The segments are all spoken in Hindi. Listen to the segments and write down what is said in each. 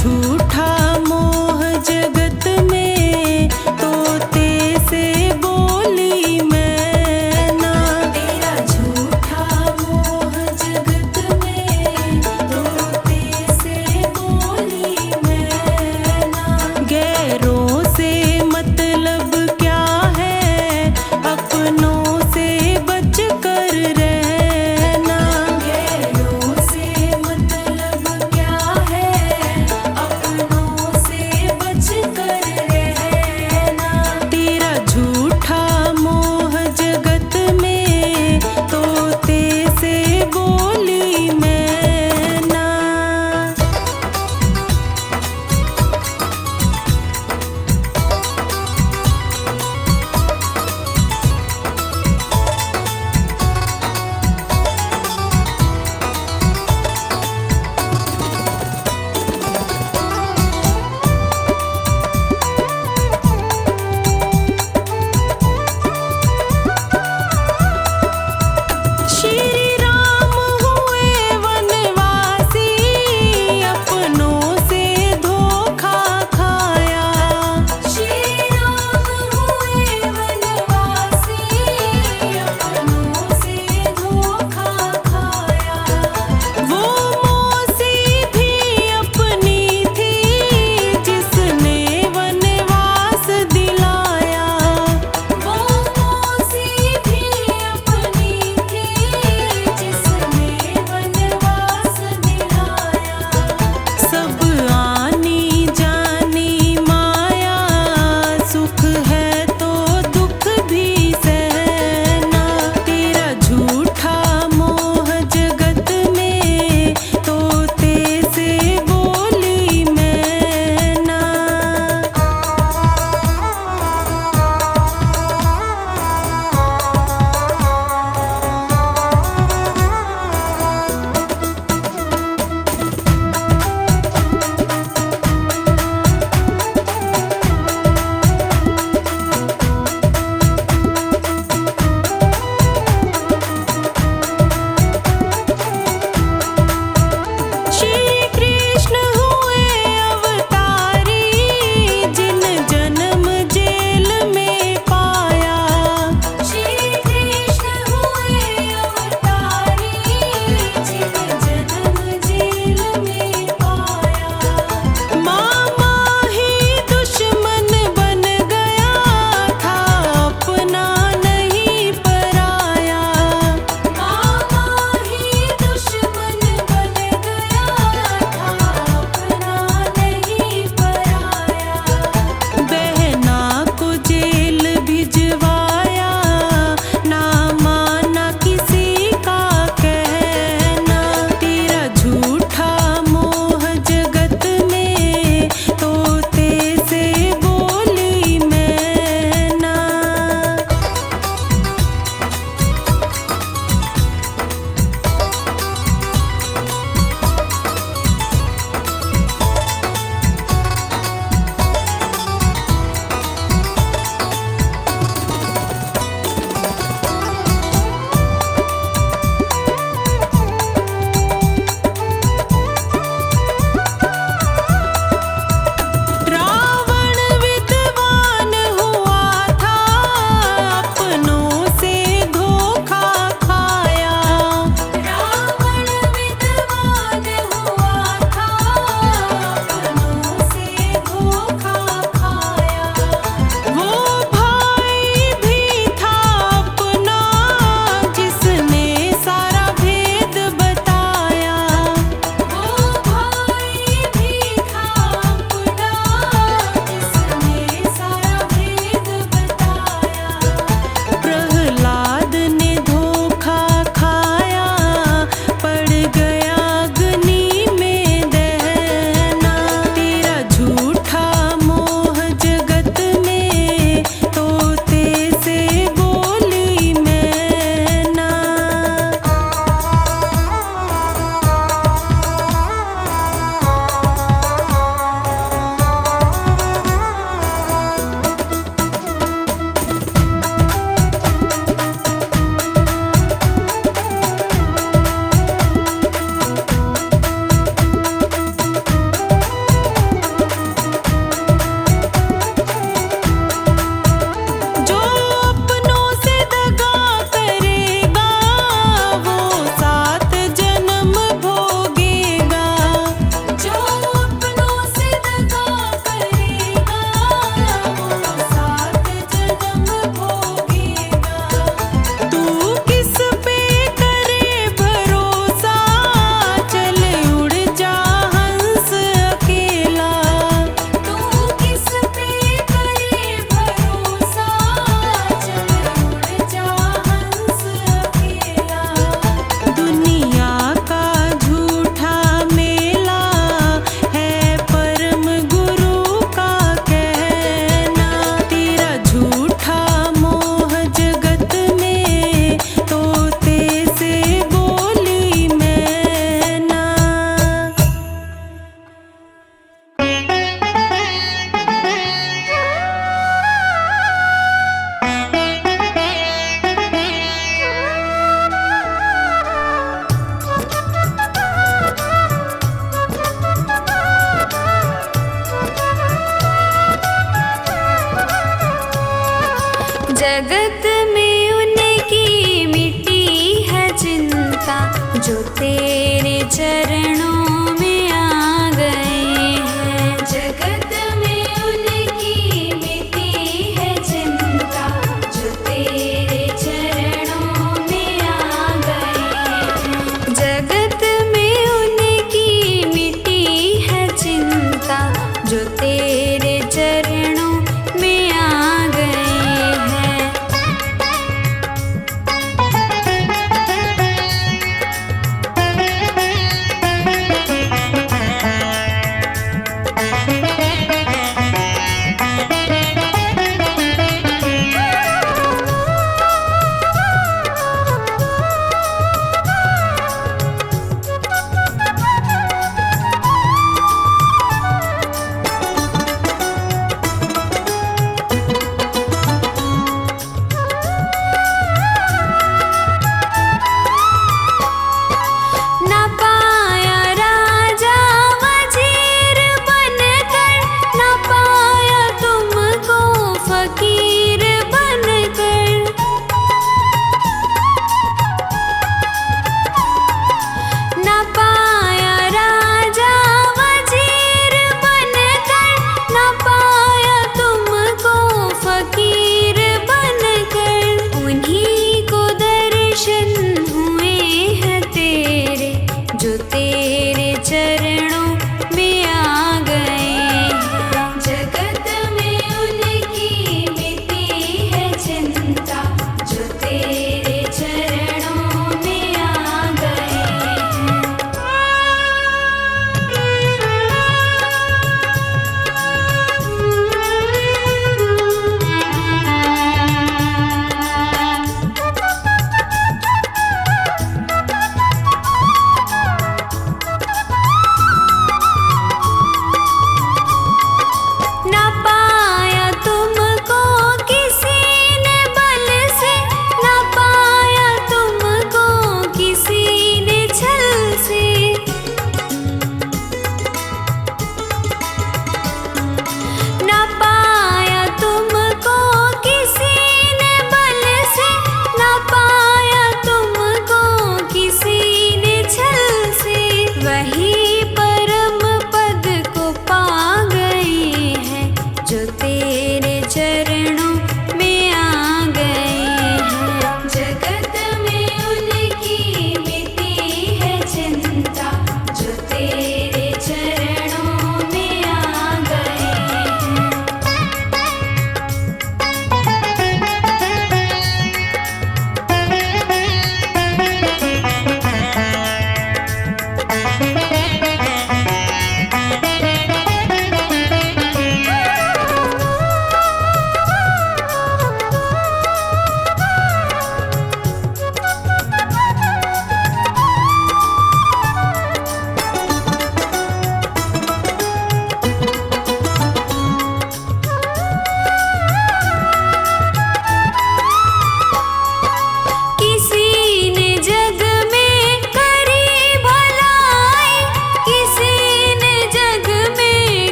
झूठा मोह जगत में तोते से बोली मैं ना। तेरा झूठा मोह जगत में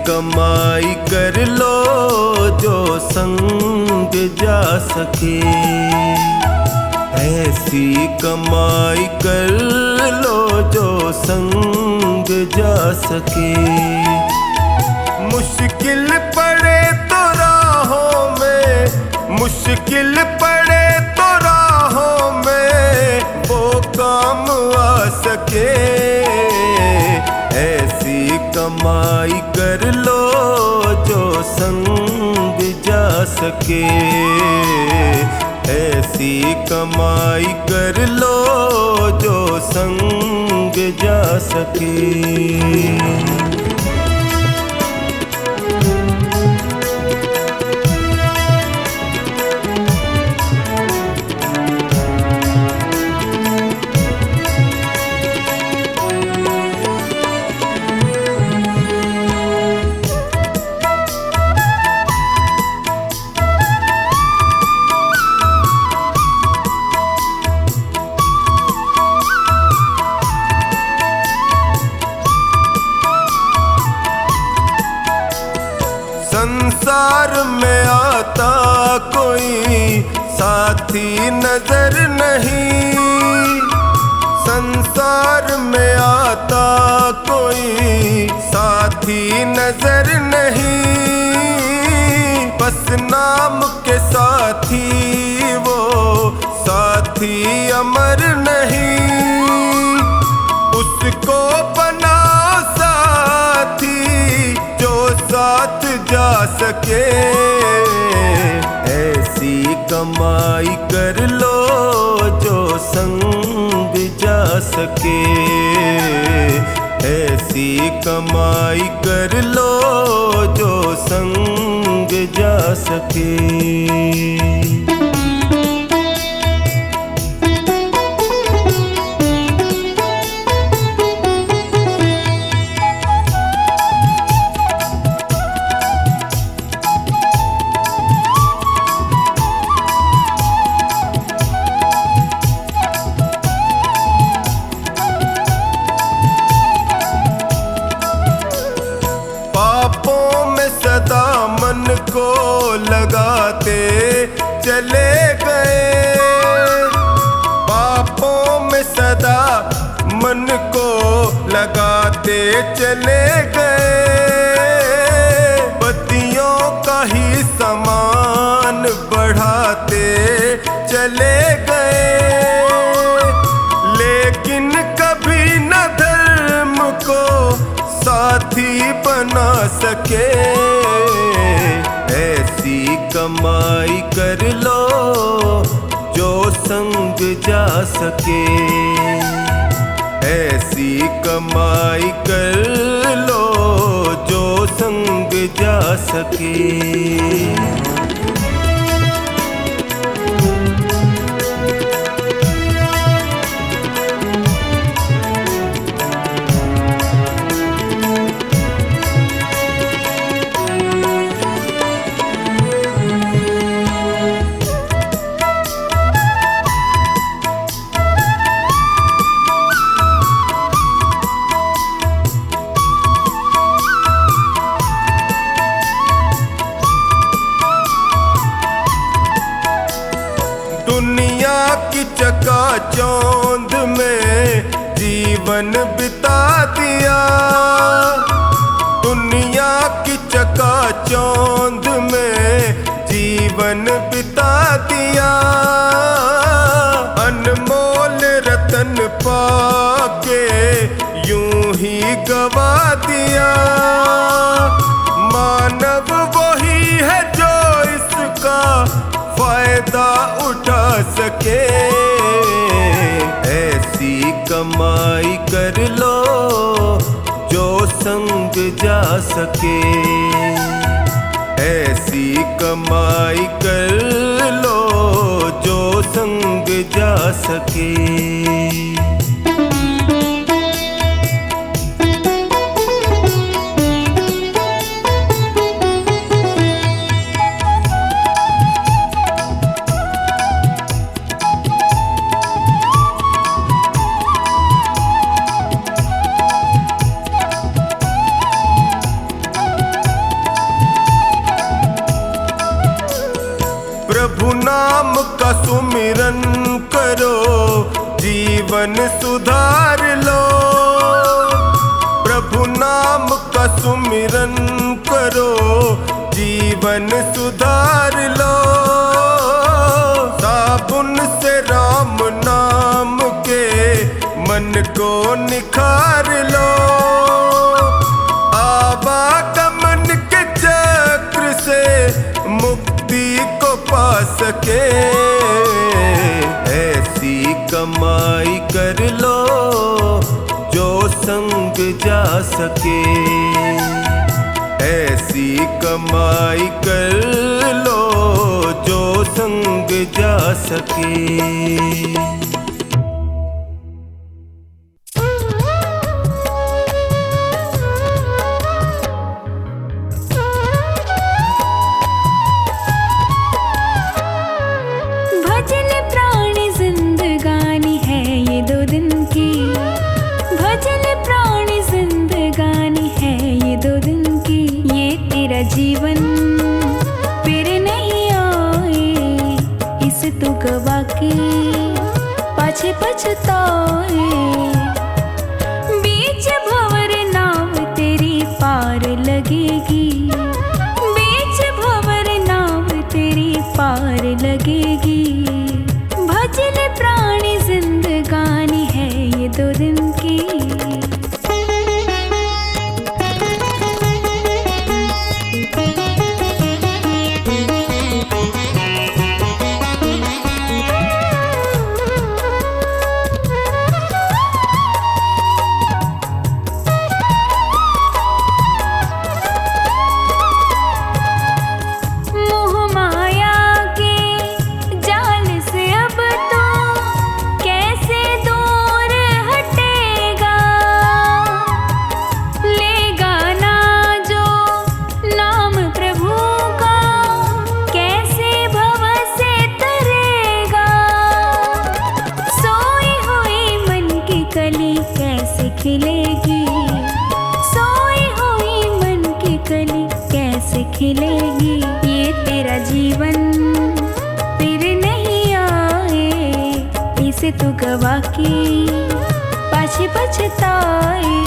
कमाई कर लो जो संग जा सके, ऐसी कमाई कर लो जो संग जा सके। मुश्किल पड़े तो राहों में, मुश्किल पड़े तो राहों में वो काम आ सके। ऐसी कमाई कर लो जो संग जा सके, ऐसी कमाई कर लो जो संग जा सके। संसार में आता कोई साथी नजर नहीं, संसार में आता कोई साथी नजर नहीं। बस नाम के साथी वो साथी अमर नहीं, उसको बना साथी जो साथ जा सके। ऐसी कमाई कर लो जो संग जा सके, ऐसी कमाई कर लो जो संग जा सके। चले गए, बत्तियों का ही समान बढ़ाते चले गए, लेकिन कभी न धर्म को साथी बना सके। ऐसी कमाई कर लो जो संग जा सके, ऐसी कमाई कर लो जो संग जा सके। दुनिया की चकाचौंध में जीवन बिता दिया, दुनिया की चकाचौंध में जीवन बिता दिया, अनमोल रतन पाके यूं ही गवा दिया। मानव वही है जो इसका फायदा उठा सके। ऐसी कमाई कर लो जो संग जा सके, ऐसी कमाई कर लो जो संग जा सके। प्रभु नाम का सुमिरन करो, जीवन सुधार लो। प्रभु नाम का सुमिरन करो, जीवन सुधार लो। साबुन से राम नाम के मन को निखार लो, आवागमन के चक्र से मुक्ति को पा सके। ऐसी कमाई कर लो जो संग जा सके, ऐसी कमाई कर लो जो संग जा सके। जीवन फिर नहीं आए, इसे तू गवा के पाछे पछताए। बीच भंवर नाव तेरी पार लगेगी, बीच भंवर नाव तेरी पार लगेगी। भजन प्राणी जिंदगानी है ये 2 दिन की। खिलेगी, सोई हुई मन की कली कैसे खिलेगी। ये तेरा जीवन फिर नहीं आए, इसे तू गवा के पाछे पछताए।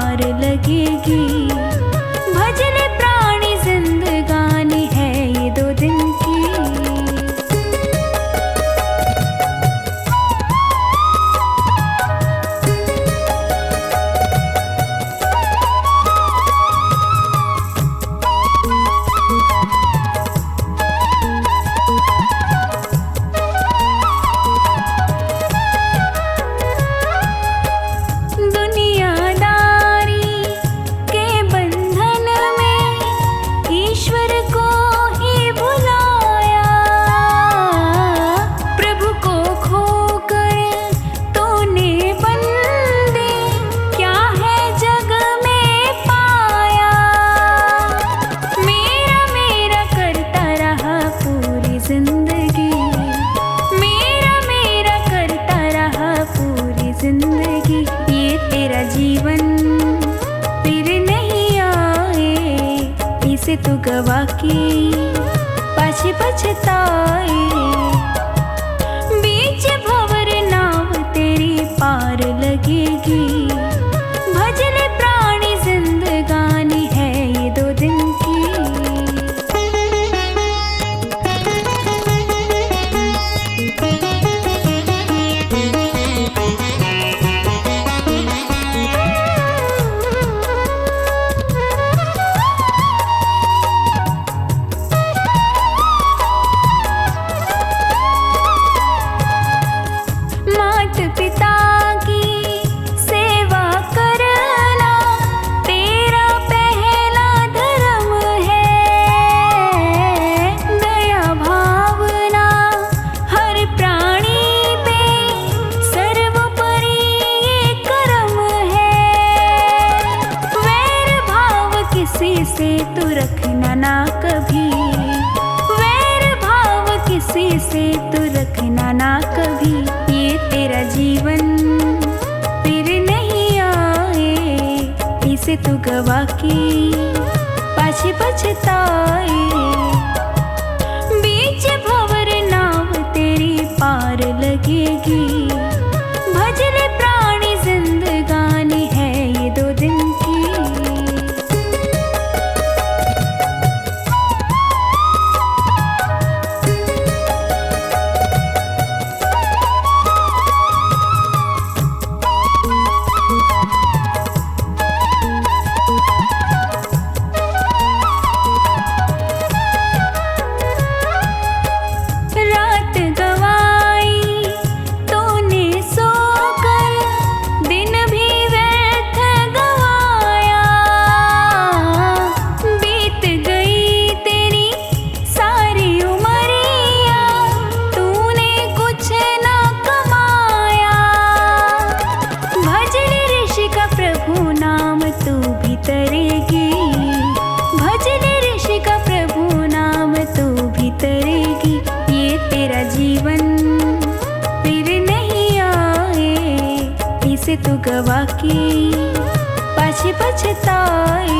पार लगेगी। भजले प्राणी जिंदगानी है ये 2 दिन की। तू गवा के पाछे पछताए। बीच भंवर नाव तेरी पार लगेगी। भजले प्राणी जिंदगानी है ये 2 दिन की। पिता की सेवा करना तेरा पहला धर्म है। दया भावना हर प्राणी पे सर्वोपरि ये कर्म है। वैर भाव किसी से तू रखना ना कभी। वैर भाव किसी से तू रखना ना कभी। तेरा जीवन फिर नहीं आए। इसे तू गवा के पाछे पछताए। बीच भंवर नाव तेरी पार लगेगी। भजले प्राणी जिंदगानी है ये 2 दिन की। तू गवा के पाछे पछताए।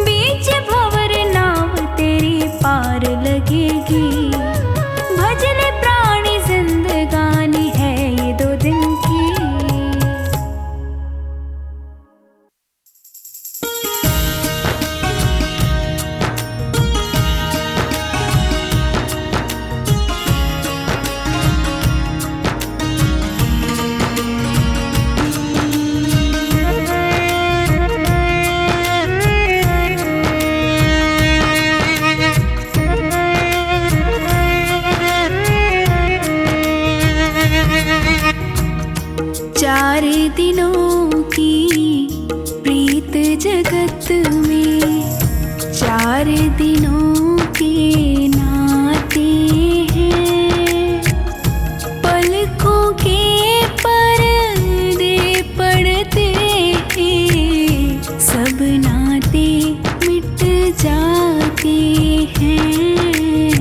बीच भंवर नाव तेरी पार लगेगी। भजले प्राणी जिंदगानी है ये 2 दिन की। चार दिनों की प्रीत जगत में 4 दिनों के नाते हैं। पलकों के पर्दे पड़ते हैं। सब नाते मिट जाते हैं।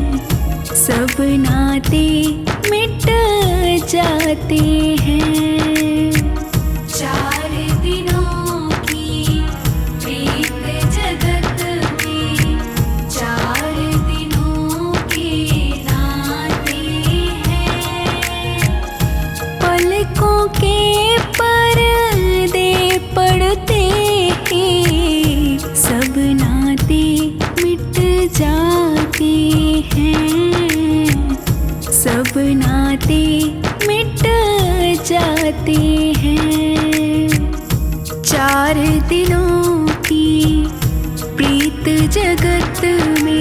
सब नाते मिट जाते हैं। 4 दिनों की प्रीत जगत में 4 दिनों के नाते हैं। पलकों के पर्दे जाते हैं, सब नाते मिट जाते हैं। चार दिनों की प्रीत जगत में,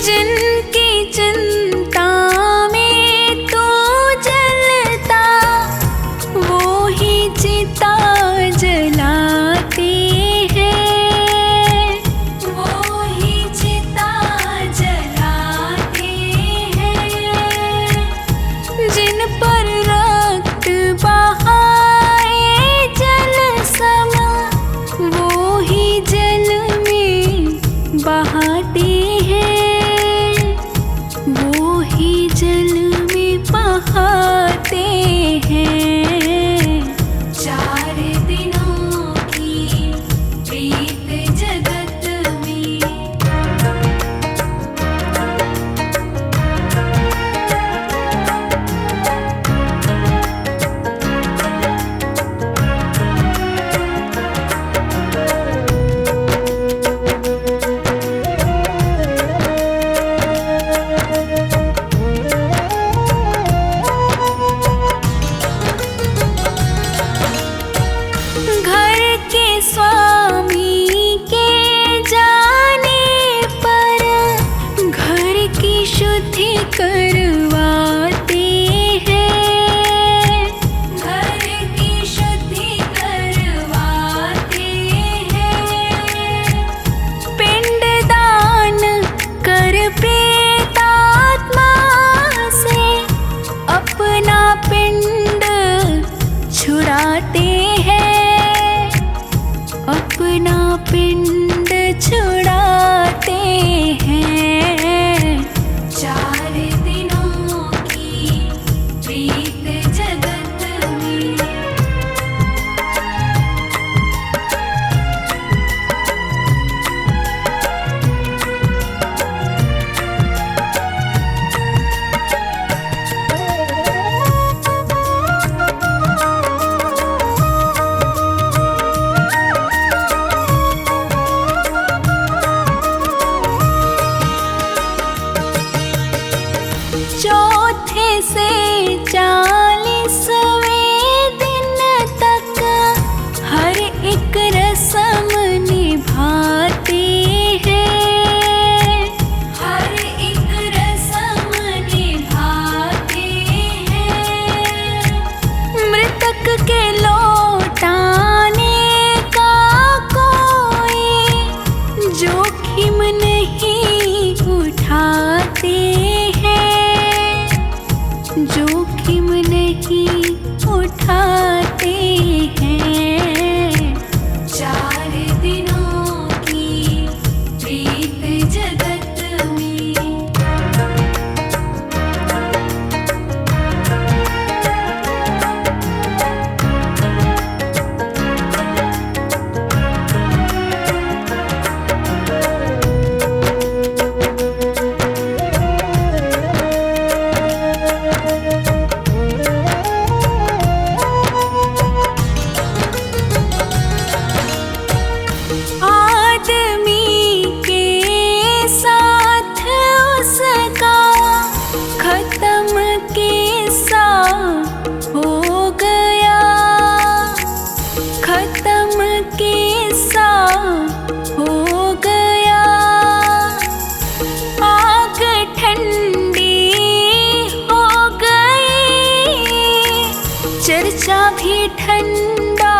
जिनकी चिंता में तू जलता, वो ही चिता जलाते हैं, वो ही चिता जलाते हैं। जिन पर रक्त बहाए जल सम, वो ही जल में बहाते हैं, वो ही जल में बहाते हैं। चार दिनों की प्रीत जगत में, घर के स्वामी के जाने पर घर की शुद्धि करवाते हैं, घर की शुद्धि करवाते हैं। पिंडदान कर प्रेतात्मा से अपना पिंड छुड़ाते हैं, अपना पिंड छुड़ाते हैं। चार दिनों की प्रीत जगत में, चौथे से 40वें दिन तक हर एक रस्म निभाते हैं, हर एक रस्म निभाते हैं। मृतक के लौटाने का कोई जोखिम नहीं उठाते हैं, जोखिम नहीं उठाते हैं। चार दिनों की प्रीत जगत में, ठंडा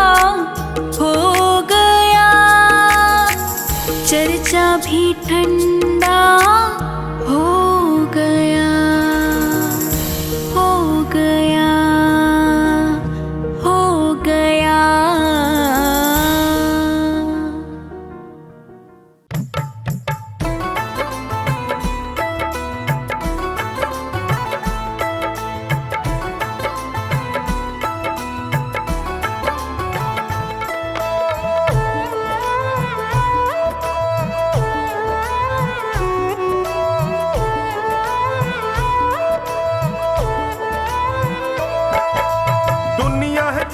हो गया, चर्चा भी ठंडा हो गया, हो गया, हो गया।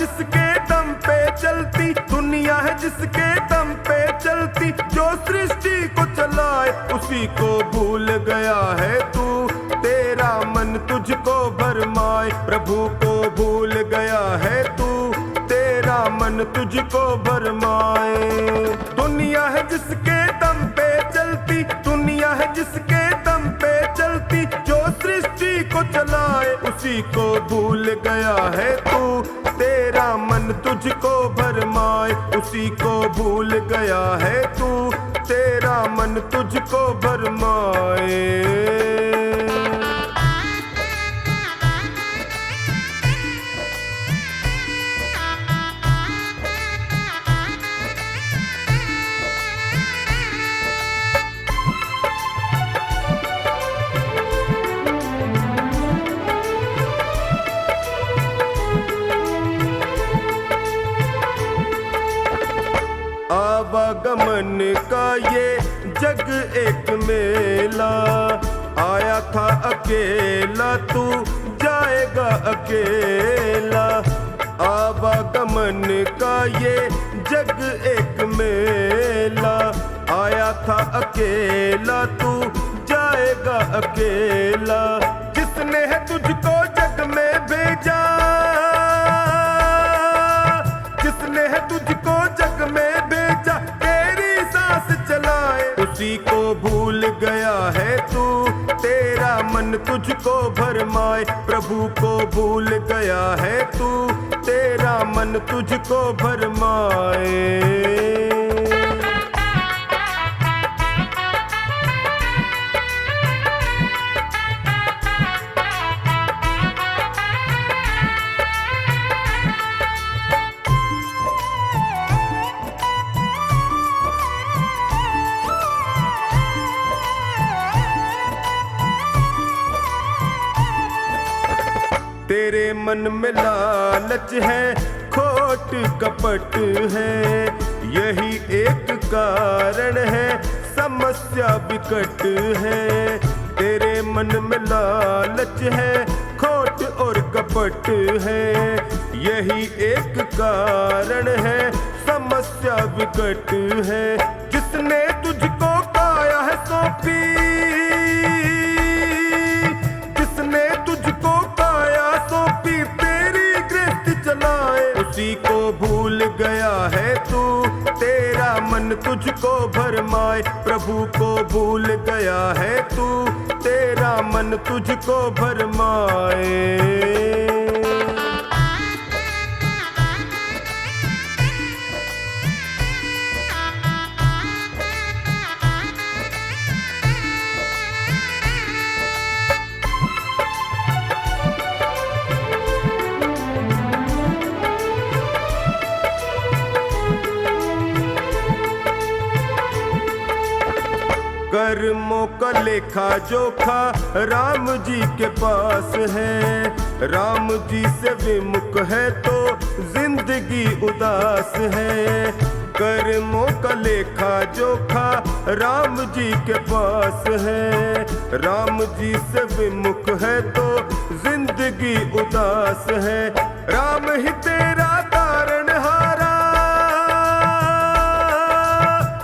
जिसके दम पे चलती, दुनिया है जिसके दम पे चलती, जो सृष्टि को चलाए उसी को भूल गया है तू। तेरा मन तुझको भरमाए, प्रभु को भूल गया है तू, तेरा मन तुझको भरमाए। दुनिया है जिसके दम पे चलती, दुनिया है जिसके दम पे चलती, जो सृष्टि को चलाए उसी को भूल गया है तू। तेरा मन तुझको भरमाए, उसी को भूल गया है तू, तेरा मन तुझको भरमाए। आवागमन का ये जग एक मेला, आया था अकेला तू जाएगा अकेला। आवागमन का ये जग एक मेला, आया था अकेला तू जाएगा अकेला। जिसने है तुझको जग में भेजा, जिसने है तुझको जग में भेजा, तेरी सांस चलाए उसी को भूल गया है तू। तेरा मन तुझको भरमाए, प्रभु को भूल गया है तू, तेरा मन तुझको भरमाए। तेरे मन में लालच है, खोट कपट है, यही एक कारण है, समस्या विकट है। तेरे मन में लालच है, खोट और कपट है, यही एक कारण है, समस्या विकट है। जिसने तुझको काया है सौंपी, जिसने तुझको काया सौंपी, तेरी गृहस्थी चलाए उसी को भूल गया है तू। तेरा मन तुझको भरमाए, प्रभु को भूल गया है तू, तेरा मन तुझको भरमाए। कर्मों का लेखा जोखा राम जी के पास है, राम जी से विमुख है तो जिंदगी उदास है। कर्मों का लेखा जोखा राम जी के पास है, राम जी से विमुख है तो जिंदगी उदास है। राम ही तेरा तारणहारा,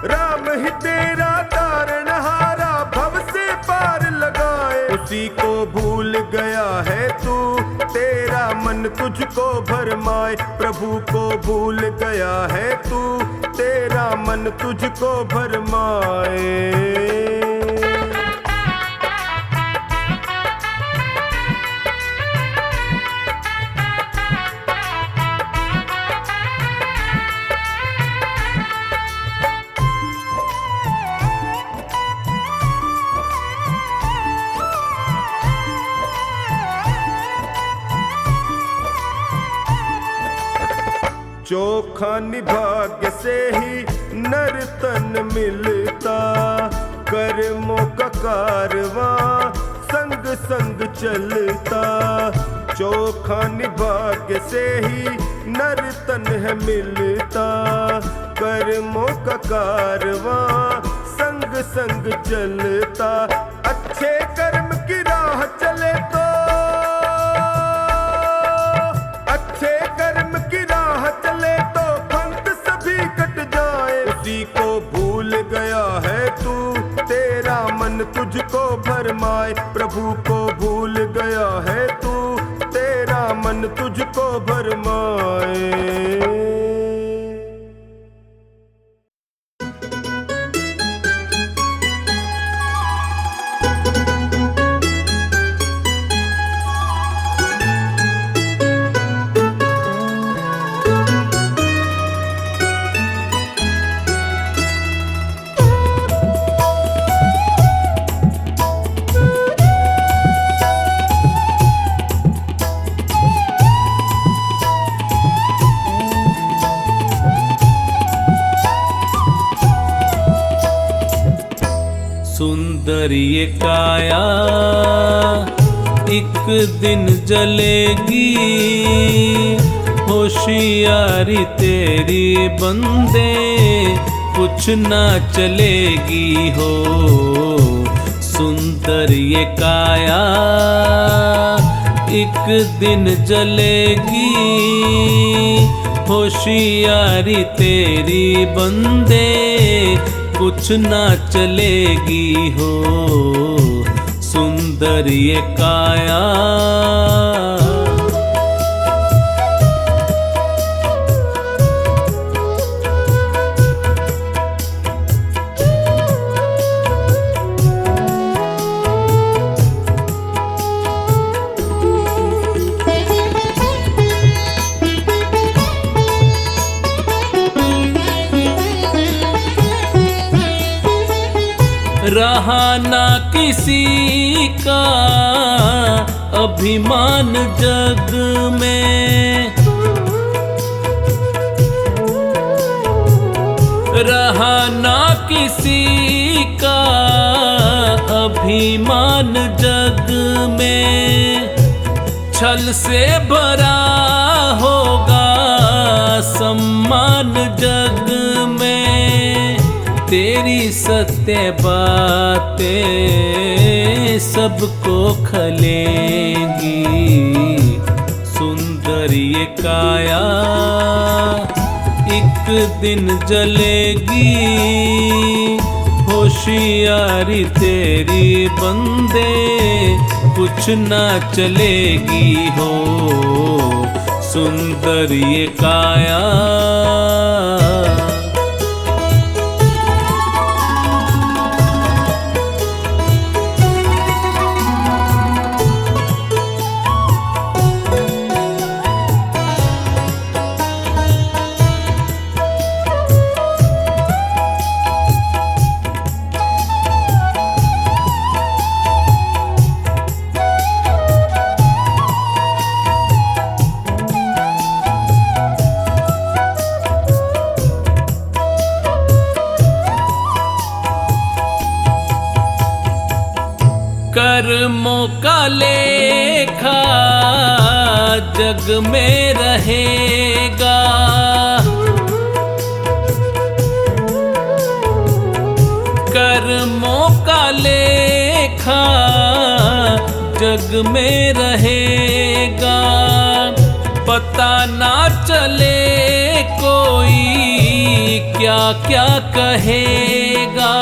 राम ही तेरा तारणहारा, भव से पार लगाए उसी को भूल गया है तू। तेरा मन तुझको भरमाए, प्रभु को भूल गया है तू, तेरा मन तुझको भरमाए। चोखा निभाग्य से ही नर तन मिलता, कर्मों का कारवां संग संग चलता। चोखा निभाग्य से ही नर तन है मिलता, कर्मों का कारवां संग संग चलता। अच्छे कर्म की राह चले तो, अच्छे कर्म की राह तुझको भरमाए। प्रभु को भूल गया है तू, तेरा मन तुझको भरमाए। सुंदर ये काया एक दिन जलेगी, होशियारी तेरी बंदे कुछ ना चलेगी हो। सुंदर ये काया एक दिन जलेगी, होशियारी तेरी बंदे कुछ ना चलेगी हो। सुंदर ये काया रहा ना किसी का अभिमान जग में, रहा ना किसी का अभिमान जग में। छल से भरा होगा सम्मान जग में। तेरी सत्य बातें सबको खलेंगी। सुंदर ये काया एक दिन जलेगी, होशियारी तेरी बंदे कुछ ना चलेगी हो। सुंदर ये काया कर्मों का लेखा जग में रहेगा। कर्मों का लेखा जग में रहेगा। पता ना चले कोई क्या क्या कहेगा।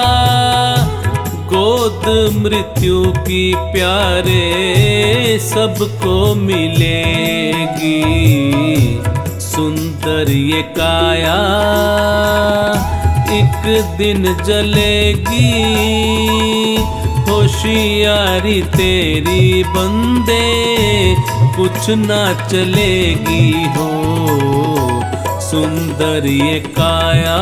गोद मृत्यु की प्यारे सबको मिलेगी। सुंदर ये काया एक दिन जलेगी, होशियारी तेरी बंदे कुछ ना चलेगी हो। सुंदर ये काया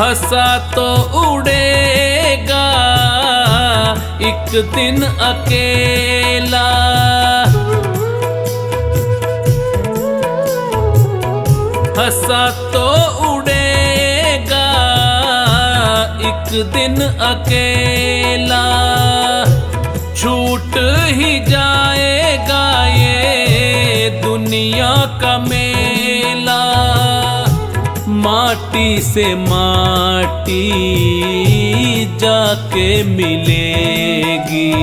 हंसा तो उड़ेगा एक दिन अकेला। हंसा तो उड़ेगा एक दिन अकेला। छूट ही जाएगा ये दुनिया का मेला, माटी से माटी जाके मिलेगी,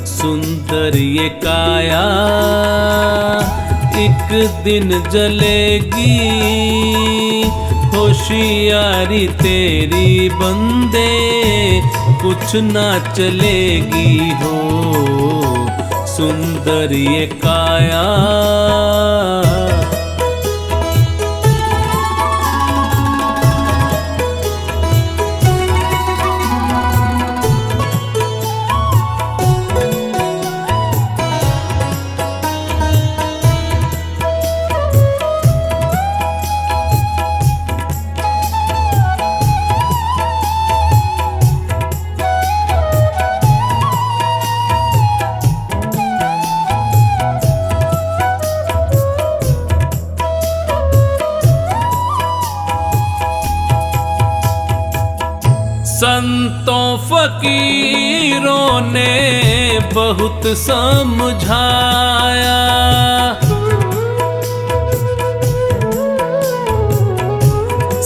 सुंदर ये काया एक दिन जलेगी। होशियारी तेरी बंदे कुछ ना चलेगी हो, सुंदर ये काया। संतों फकीरों ने बहुत समझाया,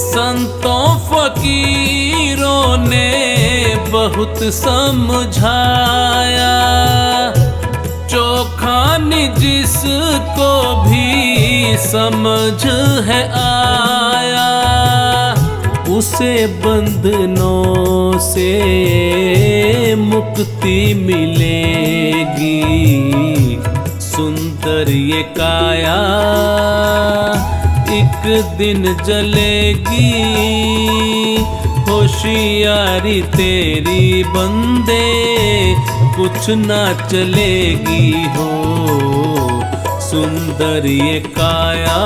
संतों फकीरों ने बहुत समझाया। चोखानी जिसको भी समझ है आया, उसे बंधनों से मुक्ति मिलेगी, सुंदर ये काया एक दिन जलेगी। होशियारी तेरी बंदे कुछ ना चलेगी हो, सुंदर ये काया।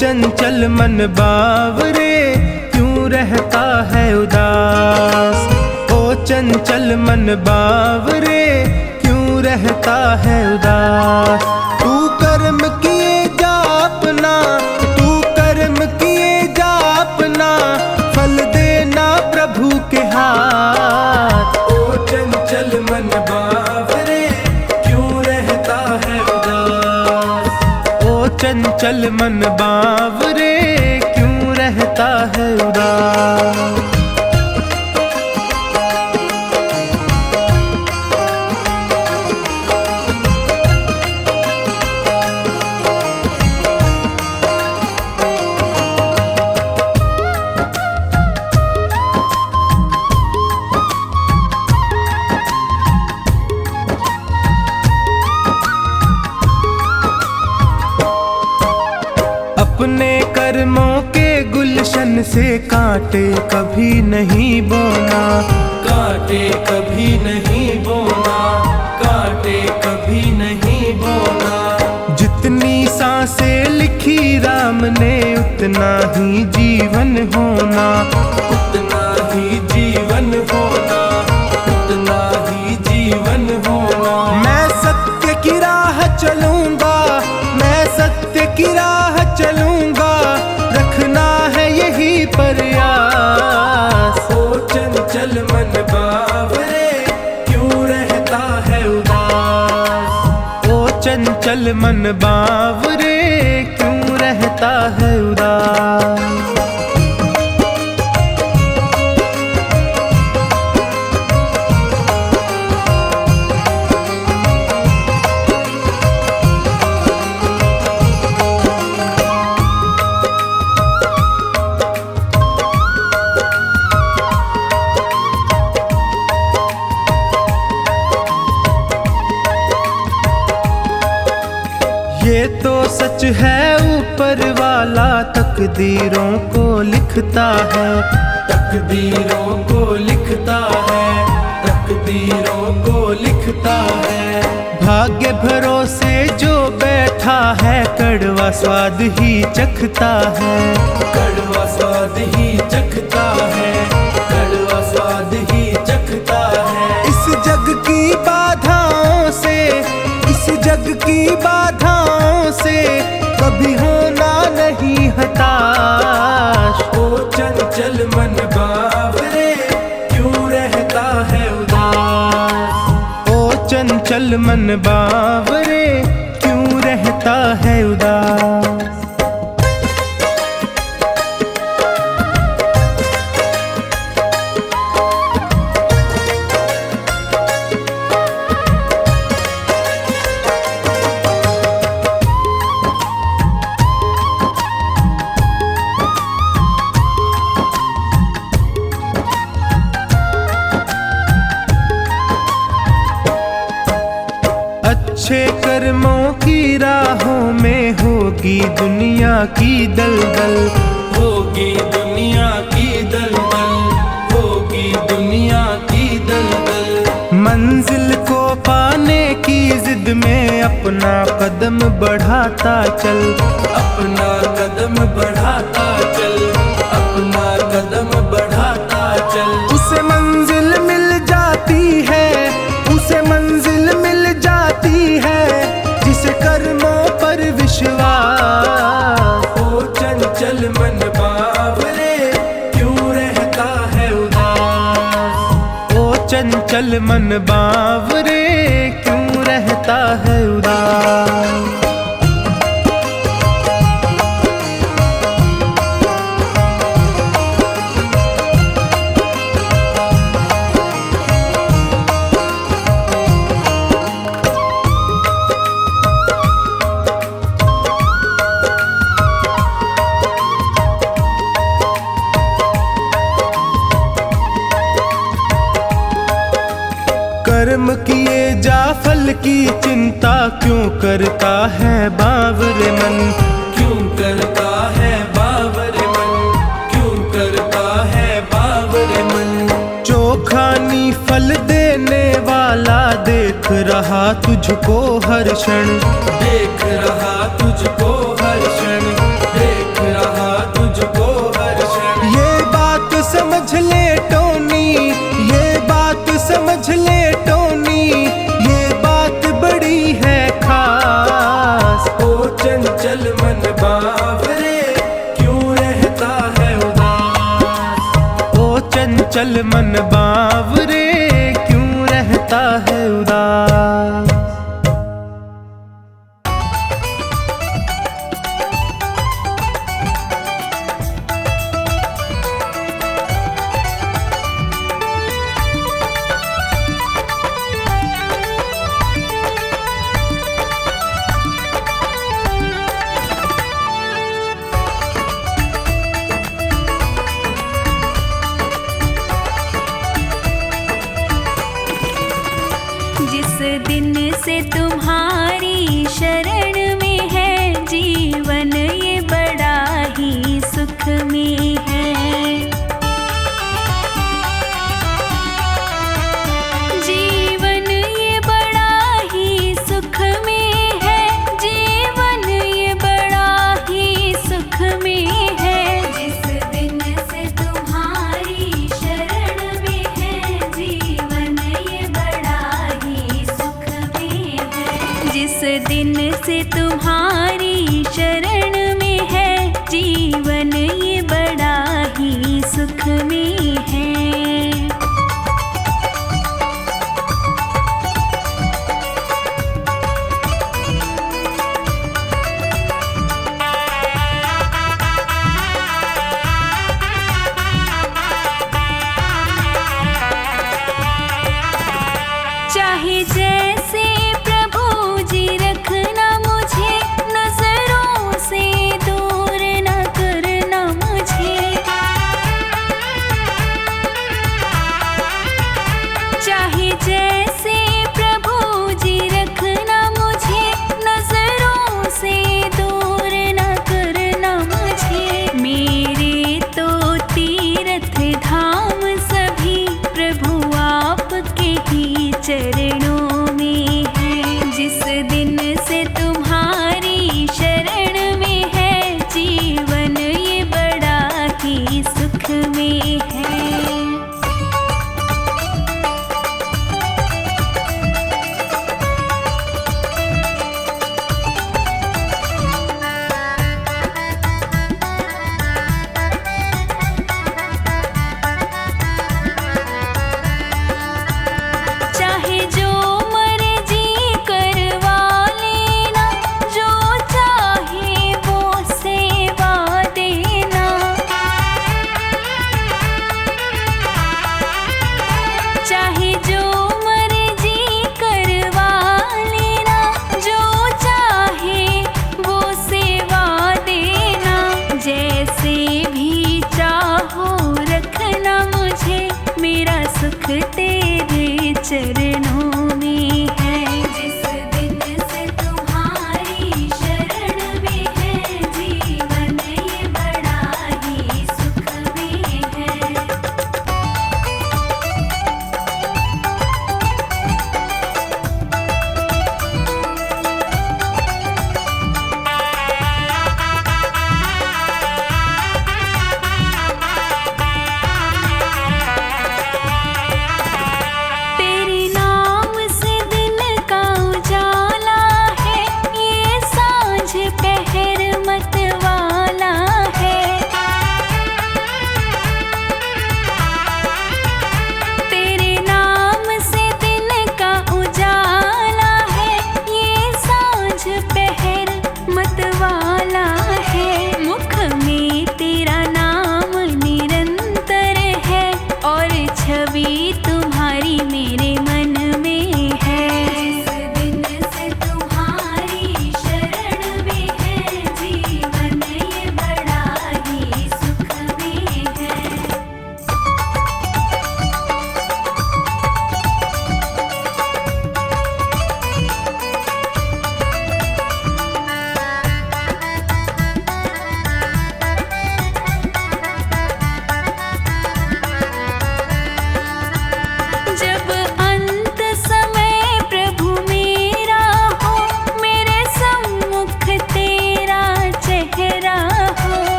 चंचल मन बावरे क्यों रहता है उदास, ओ चंचल मन बावरे क्यों रहता है उदास। तू कर्म किए जा अपना, तू कर्म किए जा अपना, फल देना प्रभु के हाथ। ओ चंचल मन बावरे क्यों रहता है उदास, ओ चंचल मन बावरे क्यों रहता है उदास। अपने कर्मों के गुलशन से कांटे कभी नहीं बोना, कांटे कभी नहीं बोना, कांटे कभी नहीं बोना। जितनी सांसें लिखी राम ने उतना ही जीवन होना, उतना ही जीवन होना, उतना ही जीवन होना। मैं सत्य की राह चलूंगा, मैं सत्य की राह चलूंगा, रखना है यही प्रयास। ओ चंचल मन बावरे क्यों रहता है उदास, ओ चंचल मन बावरे क्यों रहता है उदास। ये तो सच है ऊपर वाला तकदीरों को लिखता है, तकदीरों को लिखता है, तकदीरों को लिखता है। भाग्य भरोसे जो बैठा है कड़वा स्वाद ही चखता है, कड़वा स्वाद ही चखता है, कड़वा स्वाद ही चखता है। इस जग की बाधाओं की बाधाओं से कभी होना नहीं हताश। ओ चंचल मन बावरे क्यों रहता है उदास। ओ चंचल मन बावरे क्यों रहता है उदास। अच्छे कर्मों की राहों में होगी दुनिया की दलदल। होगी दुनिया की दलदल। होगी दुनिया की दलदल। मंजिल को पाने की जिद में अपना कदम बढ़ाता चल। अपना कदम बढ़ाता चल। अपना कदम बढ़ाता चल। उसे मंजिल मिल जाती है। उसे मंजिल मिल जाती है जिसे कर्मों पर विश्वास। ओ चंचल मन बावरे क्यों रहता है उदास। ओ चंचल मन बावरे क्यों रहता है उदास। कर्म किए जा फल की चिंता क्यों करता है बावरे मन। क्यों करता है बावरे मन। क्यों करता है बावरे मन। चोखानी फल देने वाला देख रहा तुझको हर क्षण। देख रहा तुझको हर क्षण। देख रहा तुझको हर क्षण। ये बात समझ ले टोनी। ये बात समझ ले टोनी। ये बात बड़ी है खास। ओ चंचल मन बावरे क्यों रहता है उदास। ओ चंचल मन बावरे क्यों रहता है उदास।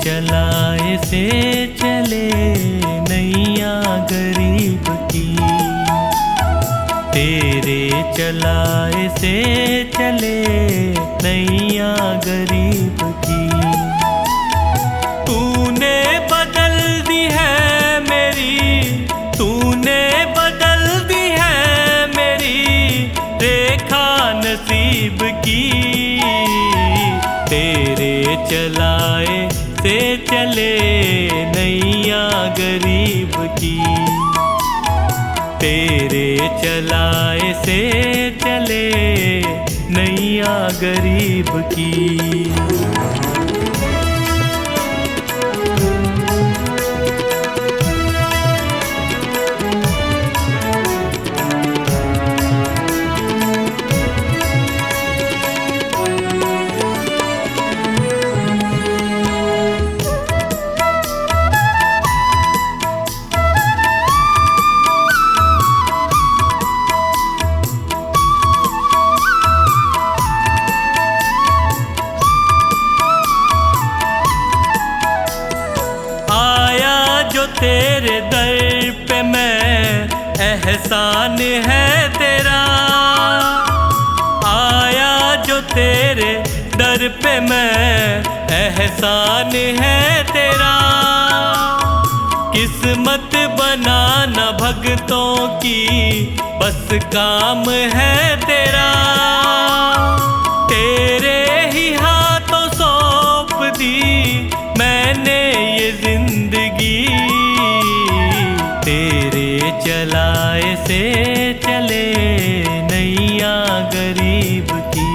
चलाए से चले नैया गरीब की, तेरे चलाए से चले नैया गरीब की। तूने बदल दी है मेरी, तूने बदल दी है मेरी रेखा नसीब की, तेरे चलाए से चले नैया गरीब की, तेरे चलाए से चले नैया गरीब की। तेरे दर पे मैं एहसान है तेरा, आया जो तेरे दर पे मैं एहसान है तेरा। किस्मत बनाना भगतों की बस काम है तेरा, तेरे ही हाथों सौंप दी मैंने ये जिंदगी, तेरे चलाए से चले नैया गरीब की,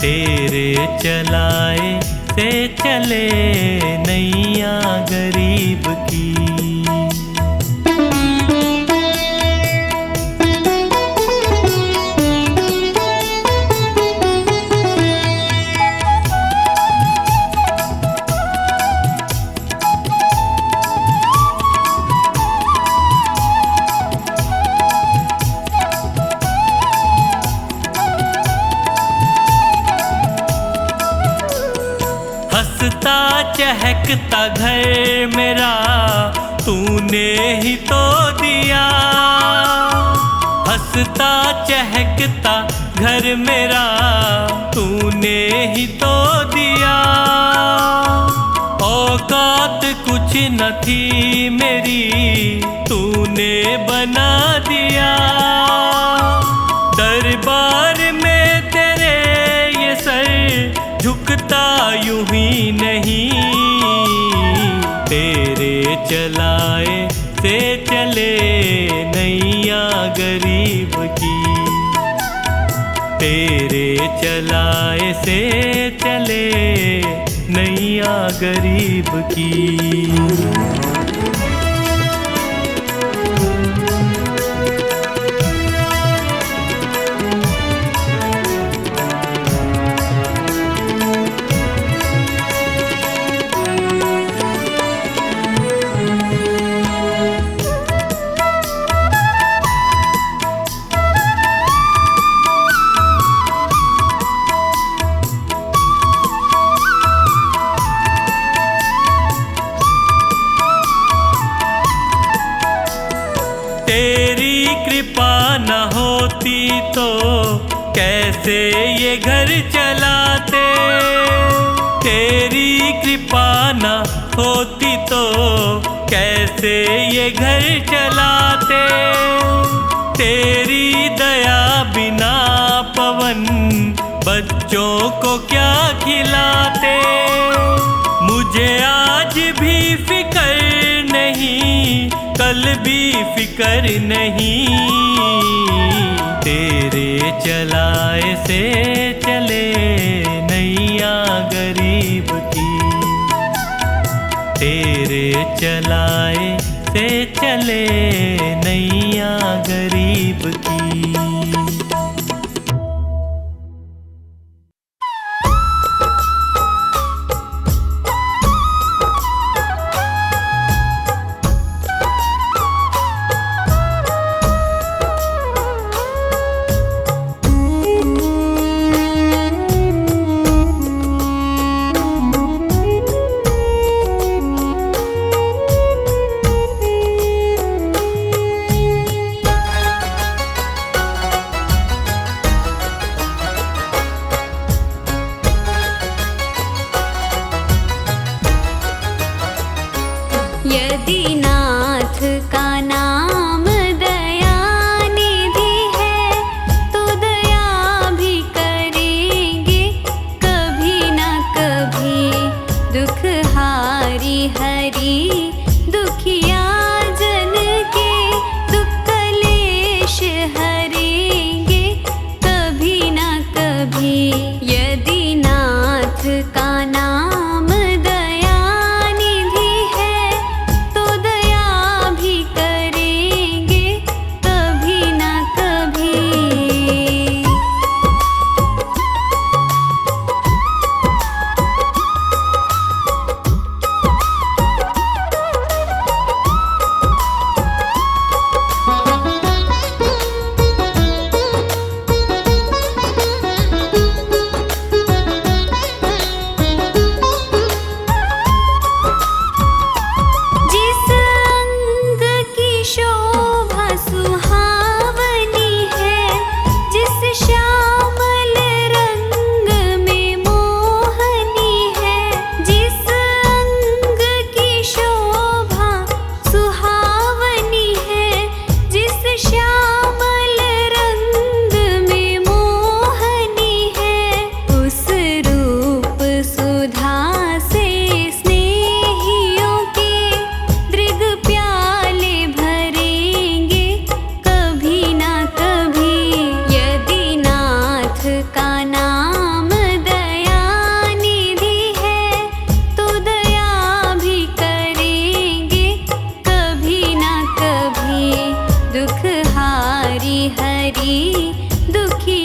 तेरे चलाए से चले नैया गरीब की। हंसता चहकता घर मेरा तूने ही तो दिया, हंसता चहकता घर मेरा तूने ही तो दिया। औकात कुछ न थी मेरी तूने बना दिया, दरबार में तेरे ये सर झुकता यूं ही नहीं, तेरे चलाए से चले नैया गरीब की, तेरे चलाए से चले नैया गरीब की। तेरी कृपा न होती तो कैसे ये घर चलाते, तेरी कृपा न होती तो कैसे ये घर चलाते, तेरी दया बिना पवन बच्चों को क्या खिलाते। मुझे आज भी फिक्र नहीं कल भी फिक्र नहीं, तेरे चलाए से चले नैया गरीब की, तेरे चलाए से चले नैया गरीब की। धारी हरी दुखी